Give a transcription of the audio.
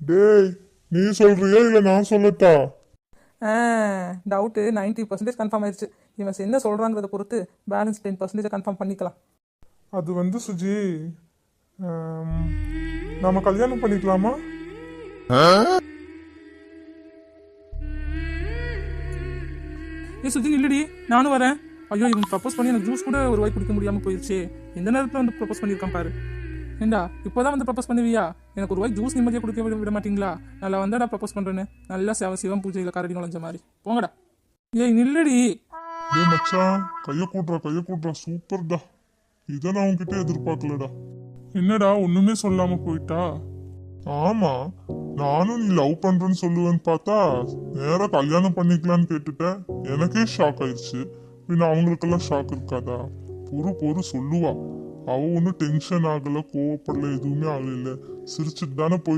டேய், நீ சொல்றியா இல்ல நான் சொல்லட்டா? டவுட்டு 90% கன்ஃபார்ம் ஆயிடுச்சு. இவன் என்ன சொல்கிறாங்கிறத பொறுத்து பேலன்ஸ் 10% கன்ஃபார்ம் பண்ணிக்கலாம். அது வந்து சுஜி, ஆம், நாம கல்யாணம் பண்ணிக்கலாமா? சுஜி இல்லடி, நானும் வரேன். ஐயோ, இவன் ப்ரப்போஸ் பண்ணி எனக்கு ஜூஸ் கூட ஒரு வாய் குடிக்க முடியாமல் போயிடுச்சு. எந்த நேரத்தில் வந்து ப்ரப்போஸ் பண்ணியிருக்கான் பாரு. ஏண்டா இப்போதான் வந்து ப்ரப்போஸ் பண்ணுவியா? எனக்கு ஒரு வாய் ஜூஸ் நிம்மதியாக குடிக்க விட மாட்டீங்களா? நல்லா வந்தாடா ப்ரப்போஸ் பண்ணுறேன்னு, நல்லா சிவம் பூஜையில் கரடி நுழைஞ்ச மாதிரி. போங்கடா. ஏய் நில்லடி. டேய் மச்சான், கைய கூட்டுறா, சூப்பர்டா. இதை நான் உன்கிட்ட எதிர்பார்க்கலடா. என்னடா ஒண்ணுமே சொல்லாம போயிட்டா? ஆமா, நானும் நீ லவ் பண்றேன்னு சொல்லுவேன்னு பார்த்தா நேரா கல்யாணம் பண்ணிக்கலான்னு கேட்டுட்டேன். எனக்கே ஷாக் ஆயிடுச்சு. பின்ன அவங்களுக்கெல்லாம் ஷாக் இருக்காதா? பொறு சொல்லுவா. அவ ஒன்னும் டென்ஷன் ஆகல, கோவப்படல, எதுவுமே ஆகல. சிரிச்சுட்டு தானே போய்